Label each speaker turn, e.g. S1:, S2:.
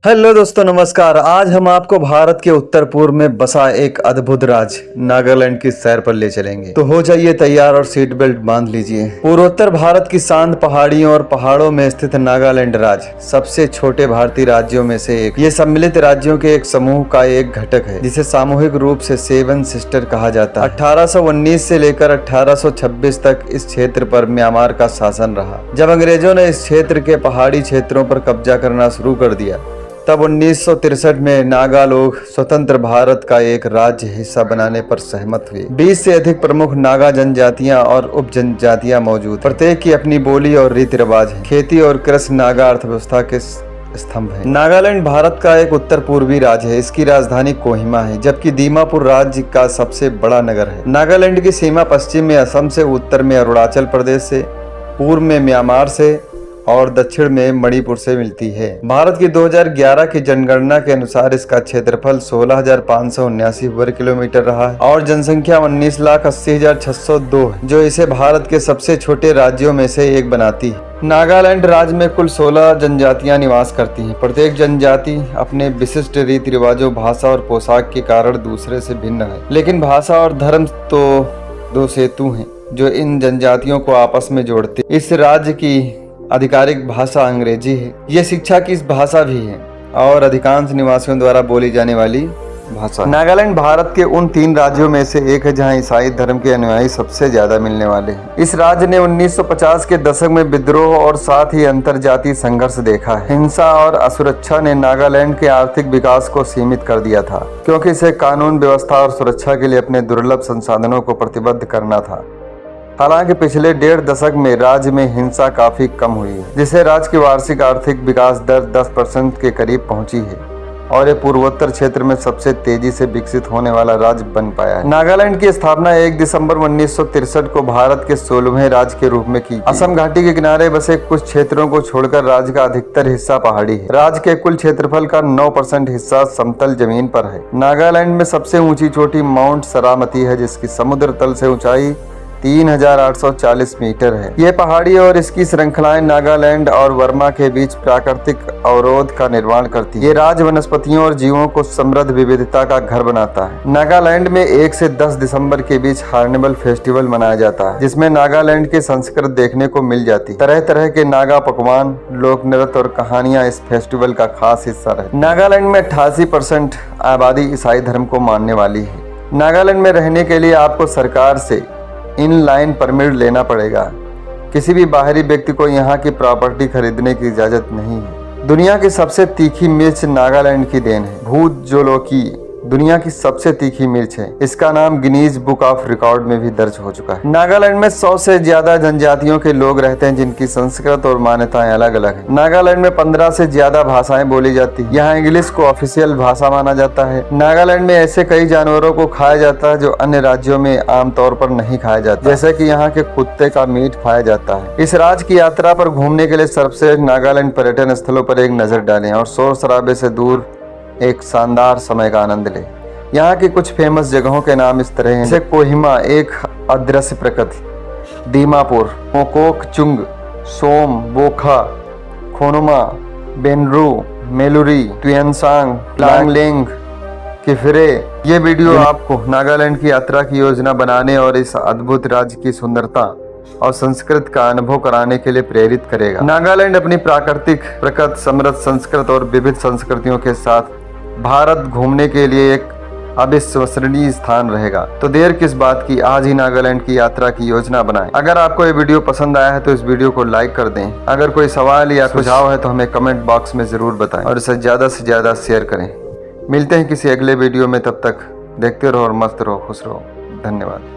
S1: Hello दोस्तों, नमस्कार। आज हम आपको भारत के उत्तर पूर्व में बसा एक अद्भुत राज्य नागालैंड की सैर पर ले चलेंगे। तो हो जाइए तैयार और सीट बेल्ट बांध लीजिए। पूर्वोत्तर भारत की शांत पहाड़ियों और पहाड़ों में स्थित नागालैंड राज्य सबसे छोटे भारतीय राज्यों में से एक। ये सम्मिलित राज्यों के एक समूह का एक घटक है जिसे सामूहिक रूप से सेवन सिस्टर कहा जाता है। 1819 से लेकर 1826 तक इस क्षेत्र पर म्यांमार का शासन रहा। जब अंग्रेजों ने इस क्षेत्र के पहाड़ी क्षेत्रों पर कब्जा करना शुरू कर दिया तब 1963 में नागा लोग स्वतंत्र भारत का एक राज्य हिस्सा बनाने पर सहमत हुए। 20 से अधिक प्रमुख नागा जनजातियां और उप जनजातियां मौजूद। प्रत्येक की अपनी बोली और रीति रिवाज है। खेती और कृषि नागा अर्थव्यवस्था के स्तंभ है। नागालैंड भारत का एक उत्तर पूर्वी राज्य है। इसकी राजधानी कोहिमा है, जबकि दीमापुर राज्य का सबसे बड़ा नगर है। नागालैंड की सीमा पश्चिम में असम से, उत्तर में अरुणाचल प्रदेश से, पूर्व में म्यांमार से और दक्षिण में मणिपुर से मिलती है। भारत की 2011 की जनगणना के अनुसार इसका क्षेत्रफल 16,579 वर्ग किलोमीटर रहा है और जनसंख्या 19,80,602 है, जो इसे भारत के सबसे छोटे राज्यों में से एक बनाती है। नागालैंड राज्य में कुल 16 जनजातियां निवास करती हैं। प्रत्येक जनजाति अपने विशिष्ट रीति रिवाजों, भाषा और पोशाक के कारण दूसरे से भिन्न है, लेकिन भाषा और धर्म तो दो सेतु हैं जो इन जनजातियों को आपस में जोड़ते। इस राज्य की आधिकारिक भाषा अंग्रेजी है। ये शिक्षा की भाषा भी है और अधिकांश निवासियों द्वारा बोली जाने वाली भाषा। नागालैंड भारत के उन 3 राज्यों में से एक है जहां ईसाई धर्म के अनुयायी सबसे ज्यादा मिलने वाले हैं। इस राज्य ने 1950 के दशक में विद्रोह और साथ ही अंतरजातीय संघर्ष देखा है। हिंसा और असुरक्षा ने नागालैंड के आर्थिक विकास को सीमित कर दिया था, क्योंकि इसे कानून व्यवस्था और सुरक्षा के लिए अपने दुर्लभ संसाधनों को प्रतिबद्ध करना था। हालांकि पिछले 1.5 दशक में राज्य में हिंसा काफी कम हुई है, जिससे राज्य की वार्षिक आर्थिक विकास दर 10% के करीब पहुंची है और ये पूर्वोत्तर क्षेत्र में सबसे तेजी से विकसित होने वाला राज्य बन पाया है। नागालैंड की स्थापना 1 दिसंबर 1963 को भारत के 16वें राज्य के रूप में की। असम घाटी के किनारे बसे कुछ क्षेत्रों को छोड़कर राज्य का अधिकतर हिस्सा पहाड़ी है। राज्य के कुल क्षेत्रफल का 9% हिस्सा समतल जमीन पर है। नागालैंड में सबसे ऊंची चोटी माउंट सरामती है, जिसकी समुद्र तल से ऊंचाई 3,840 मीटर है। ये पहाड़ी और इसकी श्रृंखलाएं नागालैंड और वर्मा के बीच प्राकृतिक अवरोध का निर्माण करती है। ये राज्य वनस्पतियों और जीवों को समृद्ध विविधता का घर बनाता है। नागालैंड में 1 से 10 दिसंबर के बीच हार्निवल फेस्टिवल मनाया जाता है, जिसमें नागालैंड की संस्कृति देखने को मिल जाती है। तरह तरह के नागा पकवान, लोक नृत्य और कहानियां इस फेस्टिवल का खास हिस्सा रहे। नागालैंड में 88% आबादी ईसाई धर्म को मानने वाली है। नागालैंड में रहने के लिए आपको सरकार से इनलाइन परमिट लेना पड़ेगा। किसी भी बाहरी व्यक्ति को यहाँ की प्रॉपर्टी खरीदने की इजाजत नहीं है। दुनिया की सबसे तीखी मिर्च नागालैंड की देन है। भूत जोलोकी दुनिया की सबसे तीखी मिर्च है। इसका नाम गिनीज बुक ऑफ रिकॉर्ड में भी दर्ज हो चुका है। नागालैंड में 100 से ज्यादा जनजातियों के लोग रहते हैं, जिनकी संस्कृत और मान्यताएं अलग अलग हैं। नागालैंड में 15 से ज्यादा भाषाएं बोली जाती हैं। यहाँ इंग्लिश को ऑफिशियल भाषा माना जाता है। नागालैंड में ऐसे कई जानवरों को खाया जाता है जो अन्य राज्यों में आमतौर पर नहीं खाया जाता, जैसे कि यहाँ के कुत्ते का मीट खाया जाता है। इस राज्य की यात्रा पर घूमने के लिए सर्वश्रेष्ठ नागालैंड पर्यटन स्थलों पर एक नजर डालें और शोर शराबे से दूर एक शानदार समय का आनंद ले। यहाँ की कुछ फेमस जगहों के नाम इस तरह हैं, जैसे कोहिमा एक अदृश्य प्रकृति, दीमापुर, मोकोकचुंग, सोम, बोखा, खोनुमा, बेनरू, मेलुरी, ट्वियनसांग, लांगलेंग, किफिरे। ये वीडियो आपको नागालैंड की यात्रा की योजना बनाने और इस अद्भुत राज्य की सुंदरता और संस्कृत का अनुभव कराने के लिए प्रेरित करेगा। नागालैंड अपनी प्राकृतिक प्रकृति, समृद्ध संस्कृत और विविध संस्कृतियों के साथ भारत घूमने के लिए एक अविस्मरणीय स्थान रहेगा। तो देर किस बात की, आज ही नागालैंड की यात्रा की योजना बनाएं। अगर आपको ये वीडियो पसंद आया है तो इस वीडियो को लाइक कर दें। अगर कोई सवाल या सुझाव है तो हमें कमेंट बॉक्स में जरूर बताएं और इसे ज्यादा से ज्यादा शेयर करें। मिलते हैं किसी अगले वीडियो में, तब तक देखते रहो और मस्त रहो, खुश रहो। धन्यवाद।